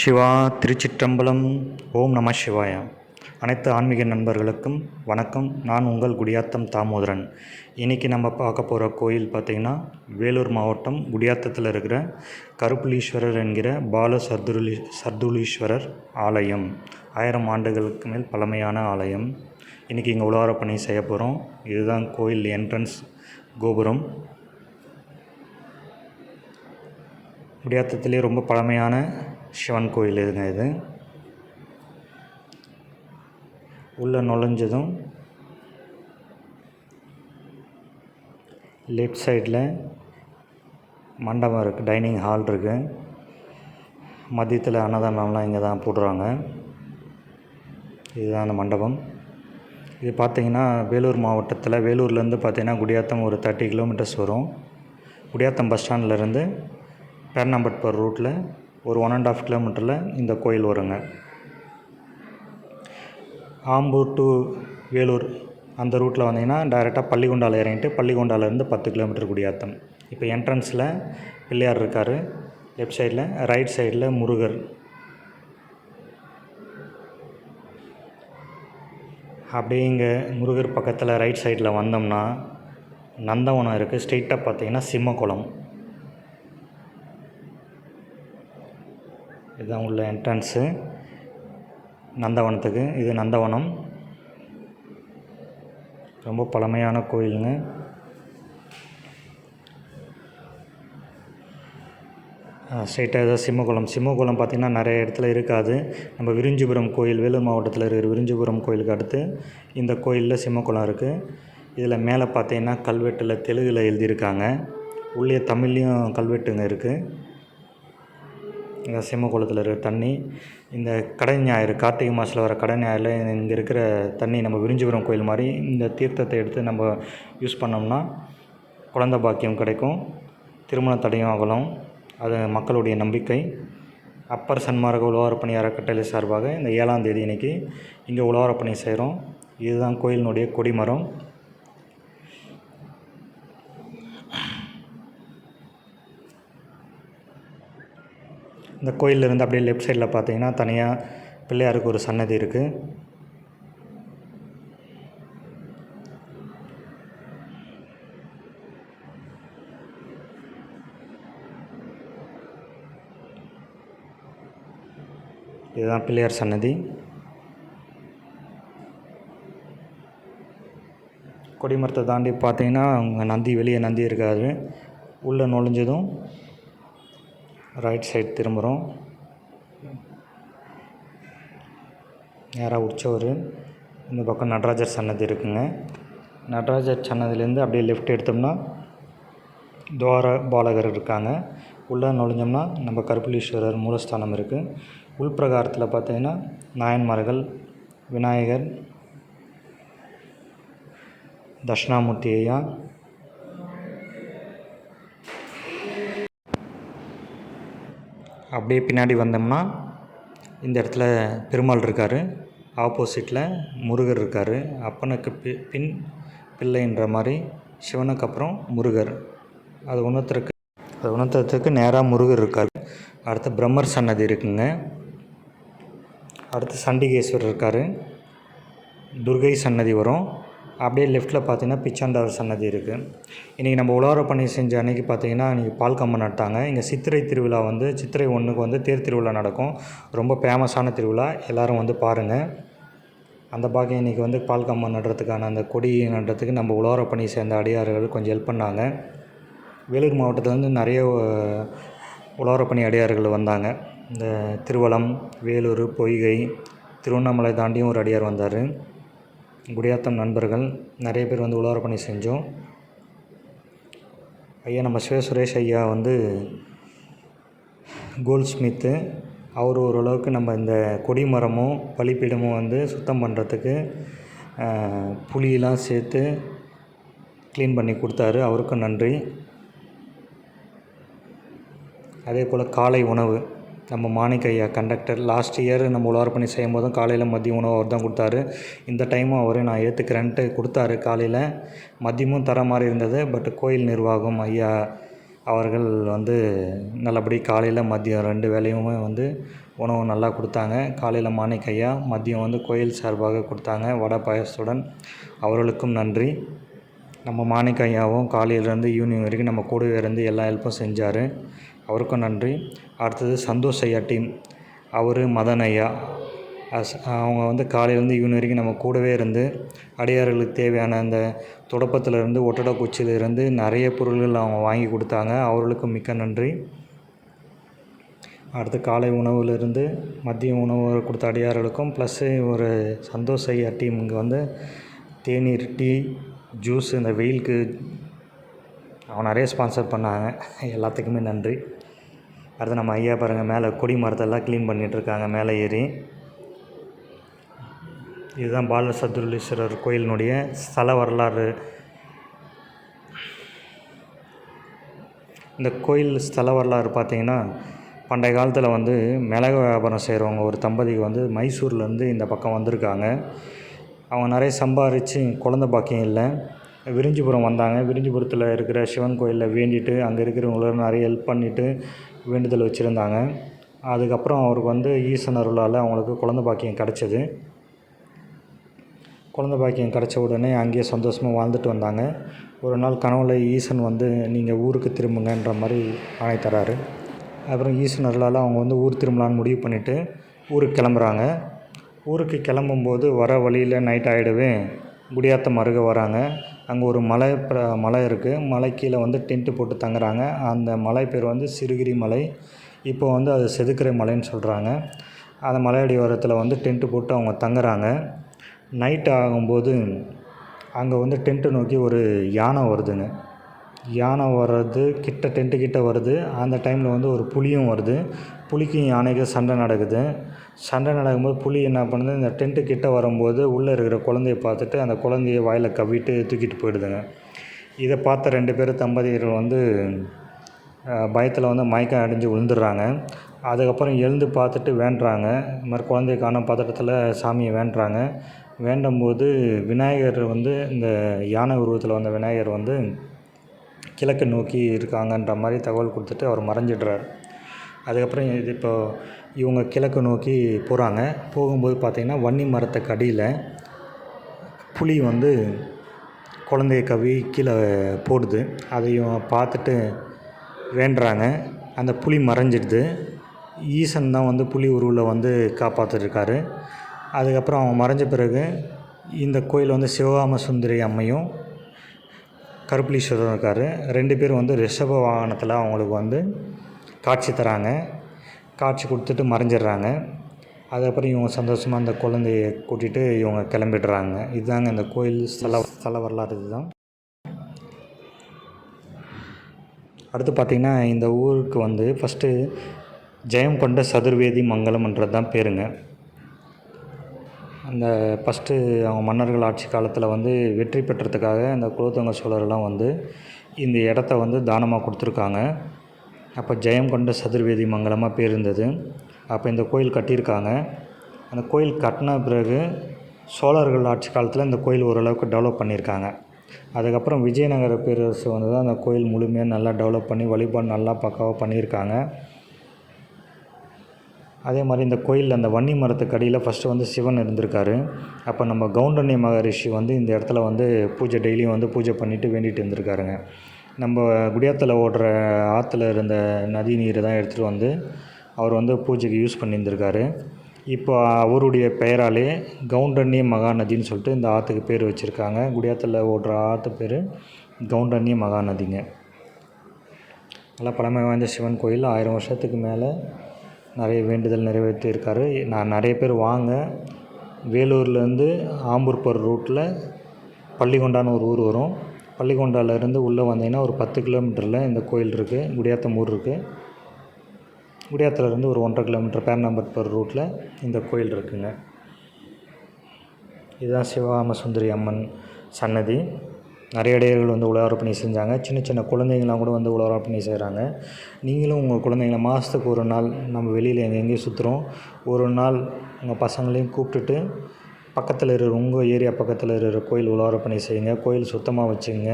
சிவா திருச்சிற்றம்பலம். ஓம் நம சிவாய. அனைத்து ஆன்மீக நண்பர்களுக்கும் வணக்கம். நான் உங்கள் குடியாத்தம் தாமோதரன். இன்றைக்கி நம்ம பார்க்க போகிற கோயில் பார்த்திங்கன்னா வேலூர் மாவட்டம் குடியாத்தத்தில் இருக்கிற கருப்புலீஸ்வரர் என்கிற பால சர்துலீஸ்வரர் ஆலயம். 1000 ஆண்டுகளுக்கு மேல் பழமையான ஆலயம். இன்றைக்கி இங்கே உலவார பணி செய்ய போகிறோம். இதுதான் கோயில் என்ட்ரன்ஸ் கோபுரம். குடியாத்தத்திலே ரொம்ப பழமையான சிவன் கோயில் இதுங்க. இது உள்ளே நுழைஞ்சதும் லெஃப்ட் சைடில் மண்டபம் இருக்குது, டைனிங் ஹால் இருக்குது. மதியத்தில் அன்னதானம்லாம் இங்கே தான் போடுறாங்க. இதுதான் அந்த மண்டபம். இது பார்த்திங்கன்னா வேலூர் மாவட்டத்தில், வேலூர்லேருந்து பார்த்திங்கன்னா குடியாத்தம் ஒரு 30 கிலோமீட்டர்ஸ் வரும். குடியாத்தம் பஸ் ஸ்டாண்ட்லேருந்து பேரணாம்பட்பர் ரூட்டில் ஒரு 1.5 கிலோமீட்டரில் இந்த கோயில் வருங்க. ஆம்பூர் டு வேலூர் அந்த ரூட்டில் வந்தீங்கன்னா டைரெக்டாக பள்ளிகொண்டாவில் இறங்கிட்டு பள்ளிகொண்டாவிலேருந்து 10 கிலோமீட்டர் குடியாத்தம். இப்போ என்ட்ரன்ஸில் பிள்ளையார் இருக்கார். லெஃப்ட் சைடில், ரைட் சைடில் முருகர். அப்படியே இங்கே முருகர் பக்கத்தில் ரைட் சைடில் வந்தோம்னா நந்தவனம் இருக்குது. ஸ்ட்ரெயிட்டாக பார்த்தீங்கன்னா சிம்மக்குளம். இதுதான் உள்ள என்ட்ரன்ஸு நந்தவனத்துக்கு. இது நந்தவனம். ரொம்ப பழமையான கோயிலுங்க. ஸ்ட்ரெயிட்டாக ஏதாவது சிம்மக்குளம் பார்த்திங்கன்னா நிறைய இடத்துல இருக்காது. நம்ம விரிஞ்சிபுரம் கோயில், வேலூர் மாவட்டத்தில் இருக்கிற விரிஞ்சிபுரம் கோயிலுக்கு அடுத்து இந்த கோயிலில் சிம்மக்குளம் இருக்குது. இதில் மேலே பார்த்தீங்கன்னா கல்வெட்டில் தெலுங்கில் எழுதியிருக்காங்க. உள்ளே தமிழ்லேயும் கல்வெட்டுங்க இருக்குது. இந்த சிம்மக்குளத்தில் இருக்கிற தண்ணி, இந்த கடை ஞாயிறு, கார்த்திகை மாதத்தில் வர கடை ஞாயிறில் இங்கே இருக்கிற தண்ணி நம்ம விரிஞ்சிபுரம் கோயில் மாதிரி இந்த தீர்த்தத்தை எடுத்து நம்ம யூஸ் பண்ணோம்னா குழந்தை பாக்கியம் கிடைக்கும், திருமண தடையும் ஆகலாம். அது மக்களுடைய நம்பிக்கை. அப்பர் சன்மார்க்க உழவாரப்பணி அறக்கட்டளை சார்பாக இந்த 7ஆம் தேதி இன்றைக்கி இங்கே உழவாரப்பணி செய்கிறோம். இதுதான் கோயிலினுடைய கொடிமரம். இந்த கோயிலிருந்து அப்படியே லெஃப்ட் சைடில் பார்த்தீங்கன்னா தனியாக பிள்ளையாருக்கு ஒரு சன்னதி இருக்குது. இதுதான் பிள்ளையார் சன்னதி. கொடிமரத்தை தாண்டி பார்த்தீங்கன்னா நந்தி, வெளியே நந்தி இருக்காது. உள்ளே நுழைஞ்சதும் ரைட் சைடு திரும்புகிறோம். நேராக உற்சவர். இந்த பக்கம் நடராஜர் சன்னதி இருக்குங்க. நடராஜர் சன்னதிலேருந்து அப்படியே லெஃப்ட் எடுத்தோம்னா துவார பாலகர் இருக்காங்க. உள்ளே நுழைஞ்சோம்னா நம்ம கருப்புலீஸ்வரர் மூலஸ்தானம் இருக்குது. உள்பிரகாரத்தில் பார்த்தீங்கன்னா நாயன்மார்கள், விநாயகர், தட்சிணாமூர்த்தி ஐயா, அப்படியே பின்னாடி வந்தோம்னா இந்த இடத்துல பெருமாள் இருக்கார். ஆப்போசிட்டில் முருகர் இருக்கார். அப்பனுக்கு பின் பிள்ளைன்ற மாதிரி சிவனுக்கு அப்புறம் முருகர். அது உணர்த்துறதுக்கு நேராக முருகர் இருக்கார். அடுத்து பிரம்மர் சன்னதி இருக்குங்க. அடுத்து சண்டிகேஸ்வரர் இருக்கார். துர்கை சன்னதி வரும். அப்படியே லெஃப்ட்டில் பார்த்தீங்கன்னா பிச்சாண்டவர் சன்னதி இருக்குது. இன்றைக்கி நம்ம உழவார பணி செஞ்ச அன்றைக்கி பார்த்திங்கன்னா இன்றைக்கி பால் கம்பம் நட்டாங்க. இங்கே சித்திரை திருவிழா சித்திரை 1க்கு தேர் திருவிழா நடக்கும். ரொம்ப ஃபேமஸான திருவிழா. எல்லோரும் பாருங்கள். அந்த பாக்கியம் இன்றைக்கி பால் கம்பம் நடுறதுக்கான அந்த கொடி நடுறதுக்கு நம்ம உழவார பணி சேர்ந்த அடியார்கள் கொஞ்சம் ஹெல்ப் பண்ணாங்க. வேலூர் மாவட்டத்துலேருந்து நிறைய உழவார பணி அடியார்கள் வந்தாங்க. இந்த திருவலம், வேலூர், பொய்கை, திருவண்ணாமலை தாண்டியும் ஒரு அடியார் வந்தார். குடியாத்தம் நண்பர்கள் நிறைய பேர் உழவார பணி செஞ்சோம். ஐயா நம்ம சுரேஷ் ஐயா கோல்ட் ஸ்மித்து. அவர் ஓரளவுக்கு நம்ம இந்த கொடிமரமும் பலிப்பீடமும் சுத்தம் பண்ணுறதுக்கு புளியெலாம் சேர்த்து க்ளீன் பண்ணி கொடுத்தாரு. அவருக்கும் நன்றி. அதே போல் காலை உணவு நம்ம மாணிக்க ஐயா கண்டக்டர் லாஸ்ட் இயர் நம்ம உழவார பணி செய்யும் போதும் காலையில் மதிய உணவு அவர் தான் கொடுத்தாரு. இந்த டைமும் அவர் நான் ஏற்றுக்கிறேன்ட்டு கொடுத்தாரு. காலையில் மதியமும் தர மாதிரி இருந்தது. பட் கோயில் நிர்வாகம் ஐயா அவர்கள் வந்து நல்லபடி காலையில் மதியம் 2 வேளையுமே வந்து உணவு நல்லா கொடுத்தாங்க. காலையில் மாணிக்க ஐயா, மதியம் வந்து கோயில் சார்பாக கொடுத்தாங்க வடை பாயாசத்துடன். அவர்களுக்கும் நன்றி. நம்ம மாணிக்க ஐயாவும் காலையிலேருந்து ஈவினிங் வரைக்கும் நம்ம கூடவே இருந்து எல்லா ஹெல்ப்பும் செஞ்சார். அவருக்கும் நன்றி. அடுத்தது சந்தோஷ் ஐயா டீம், அவர் மதன் ஐயா, அவங்க வந்து காலையிலேருந்து ஈவினிங் வரைக்கும் நம்ம கூடவே இருந்து அடியார்களுக்கு தேவையான அந்த துடப்பத்திலேருந்து ஒட்டடக்குச்சியிலேருந்து நிறைய பொருள்கள் அவங்க வாங்கி கொடுத்தாங்க. அவர்களுக்கும் மிக்க நன்றி. அடுத்து காலை உணவுலேருந்து மதிய உணவு கொடுத்த அடியார்களுக்கும் ப்ளஸ்ஸு ஒரு சந்தோஷ் ஐயா டீமுக்கு வந்து தேநீர், டீ, ஜூஸ் இந்த வெயிலுக்கு அவங்க நிறைய ஸ்பான்சர் பண்ணாங்க. எல்லாத்துக்குமே நன்றி. அடுத்து நம்ம ஐயா பாருங்கள், மேலே கொடி மரத்தெல்லாம் க்ளீன் பண்ணிகிட்ருக்காங்க மேலே ஏறி. இதுதான் பாலசதுர்லீஸ்வரர் கோயிலினுடைய ஸ்தல வரலாறு. இந்த கோயில் ஸ்தல வரலாறு பார்த்திங்கன்னா, பண்டைய காலத்தில் வந்து மிளகு வியாபாரம் செய்கிறவங்க ஒரு தம்பதிக்கு வந்து மைசூர்லேருந்து இந்த பக்கம் வந்திருக்காங்க. அவங்க நிறைய சம்பாரித்து குழந்த பாக்கியம் இல்லை, விரிஞ்சிபுரம் வந்தாங்க. விரிஞ்சிபுரத்தில் இருக்கிற சிவன் கோயிலில் வேண்டிட்டு அங்கே இருக்கிறவங்கள நிறைய ஹெல்ப் பண்ணிவிட்டு வேண்டுதல் வச்சுருந்தாங்க. அதுக்கப்புறம் அவருக்கு வந்து ஈசன் அருளால் அவங்களுக்கு குழந்த பாக்கியம் கிடச்சிது. குழந்த பாக்கியம் கிடச்ச உடனே அங்கேயே சந்தோஷமாக வாழ்ந்துட்டு வந்தாங்க. ஒரு நாள் கனவுல ஈசன் வந்து நீங்கள் ஊருக்கு திரும்புங்கன்ற மாதிரி ஆணை தராரு. அப்புறம் ஈசன் அருளால் அவங்க வந்து ஊர் திரும்பலான்னு முடிவு பண்ணிவிட்டு ஊருக்கு கிளம்புறாங்க. ஊருக்கு கிளம்பும்போது வர வழியில் நைட் ஆகிடவே குடியாத்தம் அருகே வராங்க. அங்கே ஒரு மலை இருக்குது. மலை கீழே வந்து டென்ட்டு போட்டு தங்குறாங்க. அந்த மலை பேர் வந்து சிறுகிரி மலை. இப்போ வந்து அது செதுக்கிற மலைன்னு சொல்கிறாங்க. அந்த மலையடி ஓரத்தில் வந்து டென்ட்டு போட்டு அவங்க தங்குறாங்க. நைட் ஆகும்போது அங்கே வந்து டென்ட்டை நோக்கி ஒரு யானை வருதுங்க. யானை வர்றது டென்ட்டு கிட்ட வருது. அந்த டைமில் வந்து ஒரு புலியும் வருது. புலிக்கும் யானைக்கும் சண்டை நடக்குது. சண்டை நடக்கும்போது புலி என்ன பண்ணுது, இந்த டென்ட்டு கிட்ட வரும்போது உள்ளே இருக்கிற குழந்தைய பார்த்துட்டு அந்த குழந்தைய வாயில் கவ்விட்டு தூக்கிட்டு போயிடுதுங்க. இதை பார்த்த 2 பேர் தம்பதியர்கள் வந்து பயத்தில் வந்து மயக்கம் அடைஞ்சு விழுந்துடுறாங்க. அதுக்கப்புறம் எழுந்து பார்த்துட்டு வேண்டுறாங்க. இது மாதிரி குழந்தைய காணோம் பதட்டத்தில் சாமியை வேண்டுறாங்க. வேண்டும்போது விநாயகர் வந்து இந்த யானை உருவத்தில் வந்த விநாயகர் வந்து கிழக்கு நோக்கி இருக்காங்கன்ற மாதிரி தகவல் கொடுத்துட்டு அவர் மறைஞ்சிடுறார். அதுக்கப்புறம் இப்போ இவங்க கிழக்கு நோக்கி போகிறாங்க. போகும்போது பார்த்திங்கன்னா வன்னி மரத்துக்கு அடியில் புலி வந்து குழந்தைய கவ்வி கீழே போடுது. அதையும் பார்த்துட்டு வேண்டுறாங்க. அந்த புலி மறைஞ்சிடுது. ஈசன் தான் வந்து புலி உருவில் வந்து காப்பாற்றிருக்காரு. அதுக்கப்புறம் அவங்க மறைஞ்ச பிறகு இந்த கோயில் வந்து சிவகாம சுந்தரி அம்மையும் கருப்பலீஸ்வரரும் இருக்கார். 2 பேரும் வந்து ரிஷப வாகனத்தில் அவங்களுக்கு வந்து காட்சி தராங்க. காட்சி கொடுத்துட்டு மறைஞ்சிடுறாங்க. அதுக்கப்புறம் இவங்க சந்தோஷமாக அந்த குழந்தைய கூட்டிகிட்டு இவங்க கிளம்பிடுறாங்க. இதுதாங்க இந்த கோயில் ஸ்தல வரலாறு. இதுதான். அடுத்து பார்த்திங்கன்னா, இந்த ஊருக்கு வந்து ஃபஸ்ட்டு ஜெயம் கொண்ட சதுர்வேதி மங்கலம்ன்றது தான் பேருங்க. அந்த ஃபஸ்ட்டு அவங்க மன்னர்கள் ஆட்சி காலத்தில் வந்து வெற்றி பெற்றதுக்காக அந்த குலோத்துங்க சோழரெல்லாம் வந்து இந்த இடத்த வந்து தானமாக கொடுத்துருக்காங்க. அப்போ ஜெயம் கொண்ட சதுர்வேதி மங்கலமாக பேர் இருந்தது. அப்போ இந்த கோயில் கட்டியிருக்காங்க. அந்த கோயில் கட்டின பிறகு சோழர்கள் ஆட்சி காலத்தில் இந்த கோயில் ஓரளவுக்கு டெவலப் பண்ணியிருக்காங்க. அதுக்கப்புறம் விஜயநகர பேரரசு வந்து தான் அந்த கோயில் முழுமையாக நல்லா டெவலப் பண்ணி வழிபாடு நல்லா பக்காவாக பண்ணியிருக்காங்க. அதே மாதிரி இந்த கோயிலில் அந்த வன்னி மரத்துக்கு அடியில் ஃபஸ்ட்டு வந்து சிவன் இருந்திருக்காரு. அப்போ நம்ம கவுண்டன்ய மகரிஷி வந்து இந்த இடத்துல வந்து பூஜை டெய்லியும் வந்து பூஜை பண்ணிவிட்டு வேண்டிகிட்டு இருந்திருக்காருங்க. நம்ம குடியாத்தில் ஓடுற ஆற்றுல இருந்த நதி நீரை தான் எடுத்துகிட்டு வந்து அவர் வந்து பூஜைக்கு யூஸ் பண்ணியிருந்திருக்காரு. இப்போ அவருடைய பெயராலே கவுண்டன்ய மகாநதின்னு சொல்லிட்டு இந்த ஆற்றுக்கு பேர் வச்சுருக்காங்க. குடியாத்தில் ஓடுற ஆற்று பேர் கவுண்டன்ய மகாநதிங்க. நல்லா பழமை வாய்ந்த சிவன் கோயில். 1000 வருஷத்துக்கு மேலே நிறைய வேண்டுதல் நிறைவேற்றியிருக்காரு. நிறைய பேர் வாங்க. வேலூர்லேருந்து ஆம்பூர் போகிற ரூட்டில் பள்ளிகொண்டான்னு ஒரு ஊர் வரும். பள்ளிகொண்டாலேருந்து உள்ளே வந்தீங்கன்னா ஒரு 10 கிலோமீட்டரில் இந்த கோயில் இருக்குது. குடியாத்தம் ஊர் இருக்குது. குடியாத்திலேருந்து ஒரு 1.5 கிலோமீட்டர் பேரணாம்பட் போகிற ரூட்டில் இந்த கோயில் இருக்குதுங்க. இதுதான் சிவகாம சுந்தரி அம்மன் சன்னதி. நிறைய இடையர்கள் வந்து உலகப்பணி செஞ்சாங்க. சின்ன சின்ன குழந்தைங்களாம் கூட வந்து உலகப்பணி செய்கிறாங்க. நீங்களும் உங்கள் குழந்தைங்கள மாதத்துக்கு ஒரு நாள் நம்ம வெளியில் எங்கெங்கேயும் சுற்றுறோம், ஒரு நாள் உங்கள் பசங்களையும் கூப்பிட்டுட்டு பக்கத்தில் இருக்கிற உங்கள் ஏரியா பக்கத்தில் இருக்கிற கோயில் உலகப்பணி செய்யுங்க. கோயில் சுத்தமாக வச்சுங்க.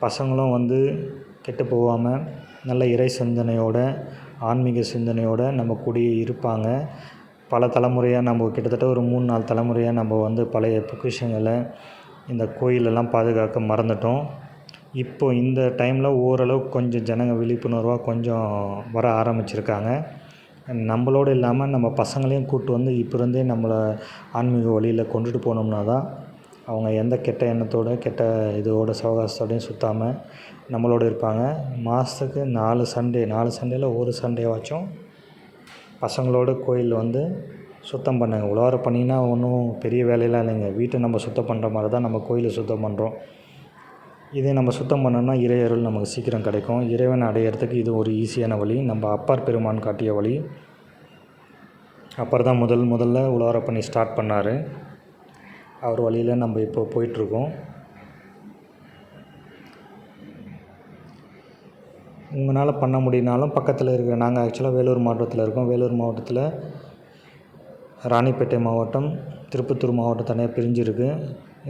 பசங்களும் வந்து கெட்டு போகாமல் நல்ல இறை சிந்தனையோட ஆன்மீக சிந்தனையோடு நம்ம கூடி இருப்பாங்க. பல தலைமுறையாக நம்ம கிட்டத்தட்ட ஒரு 3-4 தலைமுறையாக நம்ம வந்து பழைய பொக்கிஷங்களை இந்த கோயிலெல்லாம் பாதுகாக்க மறந்துட்டோம். இப்போ இந்த டைமில் ஓரளவுக்கு கொஞ்சம் ஜனங்க விழிப்புணர்வாக கொஞ்சம் வர ஆரம்பிச்சிருக்காங்க. நம்மளோடு இல்லாமல் நம்ம பசங்களையும் கூப்பிட்டு வந்து இப்போ இருந்தே நம்மளை ஆன்மீக வழியில் கொண்டுட்டு போனோம்னா தான் அவங்க எந்த கெட்ட எண்ணத்தோடு கெட்ட இதோட சவகாசத்தோடையும் சுற்றாமல் நம்மளோடு இருப்பாங்க. மாதத்துக்கு 4 சண்டேயில் ஒரு சண்டேவாச்சும் பசங்களோட கோயில் வந்து சுத்தம் பண்ணுங்க. உழவார பண்ணினா ஒன்றும் பெரிய வேலையெல்லாம் இல்லைங்க. வீட்டை நம்ம சுத்தம் பண்ணுற மாதிரி தான் நம்ம கோயிலை சுத்தம் பண்ணுறோம். இதை நம்ம சுத்தம் பண்ணோம்னா இறை அருள் நமக்கு சீக்கிரம் கிடைக்கும். இறைவனை அடையிறதுக்கு இது ஒரு ஈஸியான வழி. நம்ம அப்பர் பெருமான் காட்டிய வழி. அப்பர் தான் முதல்ல உழவார பண்ணி ஸ்டார்ட் பண்ணார். அவர் வழியில் நம்ம இப்போ போயிட்டுருக்கோம். உங்களால் பண்ண முடியினாலும் பக்கத்தில் இருக்கிற நாங்கள் ஆக்சுவலாக வேலூர் மாவட்டத்தில் இருக்கோம். வேலூர் மாவட்டத்தில் ராணிப்பேட்டை மாவட்டம், திருப்பத்தூர் மாவட்டம் தனியாக பிரிஞ்சிருக்கு.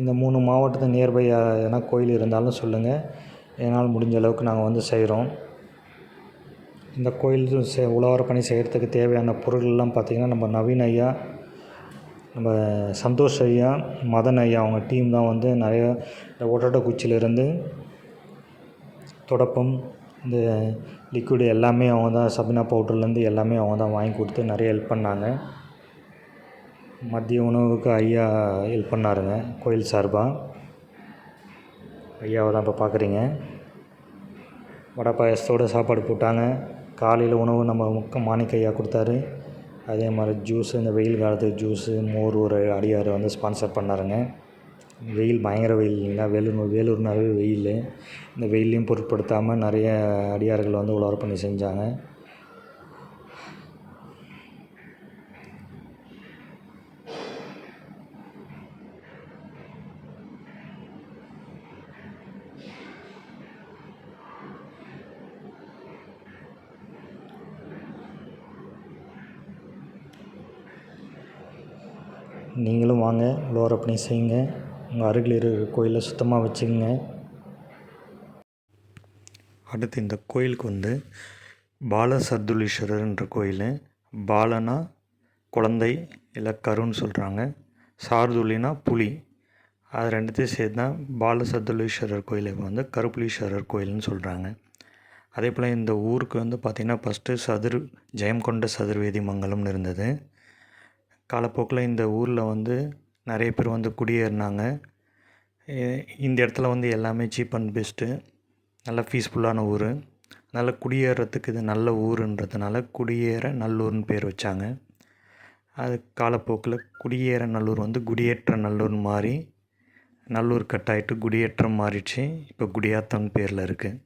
இந்த 3 மாவட்டத்தை நியர்பை எதனா கோயில் இருந்தாலும் சொல்லுங்கள். என்னால் முடிஞ்ச அளவுக்கு நாங்கள் வந்து செய்கிறோம். இந்த கோயில் உழவார பணி செய்கிறதுக்கு தேவையான பொருள்லாம் பார்த்திங்கன்னா நம்ம நவீன் ஐயா, நம்ம சந்தோஷ் ஐயா, மதன் ஐயா அவங்க டீம் தான் வந்து நிறைய இந்த ஒட்டோட்ட குச்சியிலேருந்து தொடப்பம், இந்த லிக்விடு எல்லாமே அவங்க தான், சபினா பவுடர்லேருந்து எல்லாமே அவங்க தான் வாங்கி கொடுத்து நிறைய ஹெல்ப் பண்ணாங்க. மதிய உணவுக்கு ஐயா ஹெல்ப் பண்ணாருங்க கோயில் சார்பாக. ஐயாவை தான் இப்போ பார்க்குறீங்க. வடை பாயசத்தோடு சாப்பாடு போட்டாங்க. காலையில் உணவு நம்ம மாணிக்க ஐயா கொடுத்தாரு. அதே மாதிரி ஜூஸு, இந்த வெயில் காலத்துக்கு ஜூஸு, மோர் ஒரு அடியார் வந்து ஸ்பான்சர் பண்ணாருங்க. வெயில் பயங்கர வெயில் இல்லைங்களா, வேலூர்னாவே வெயில். இந்த வெயிலையும் பொருட்படுத்தாமல் நிறைய அடியார்கள் வந்து உழவார பண்ணி செஞ்சாங்க. நீங்களும் வாங்க, உழவார பணி செய்யுங்க. உங்கள் அருகில் இருக்கிற கோயிலை சுத்தமாக வச்சுக்கோங்க. அடுத்து இந்த கோயிலுக்கு வந்து பால சர்துலீஸ்வரர்ன்ற கோயில். பாலனா குழந்தை இல்லை கருன்னு சொல்கிறாங்க. சார்துலினா புலி. அது ரெண்டுத்தையும் சேர்த்து தான் பால சர்துலீஸ்வரர் கோயிலுக்கு வந்து கருப்புலீஸ்வரர் கோயில்னு சொல்கிறாங்க. அதே போல் இந்த ஊருக்கு வந்து பார்த்திங்கன்னா ஃபஸ்ட்டு ஜெயங்கொண்ட சதுர்வேதி மங்கலம்னு இருந்தது. காலப்போக்கில் இந்த ஊரில் வந்து நிறைய பேர் வந்து குடியேறினாங்க. இந்த இடத்துல வந்து எல்லாமே சீப் அண்ட் பெஸ்ட்டு, நல்ல பீஸ்ஃபுல்லான ஊர். அதனால் குடியேறத்துக்கு இது நல்ல ஊருன்றதுனால குடியேற நல்லூர்னு பேர் வச்சாங்க. அது காலப்போக்கில் குடியேற நல்லூர் வந்து குடியேற்ற நல்லூர்னு மாறி நல்லூர் கட்டாயிட்டு குடியேற்றம் மாறிடுச்சு. இப்போ குடியாத்தம் பேரில் இருக்குது.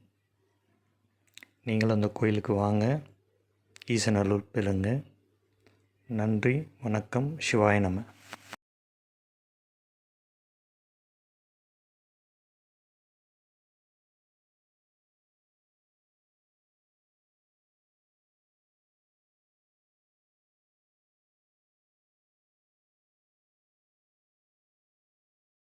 நீங்களும் அந்த கோயிலுக்கு வாங்க, ஈசநல்லூர் பெறுங்க. நன்றி, வணக்கம், சிவாய நம.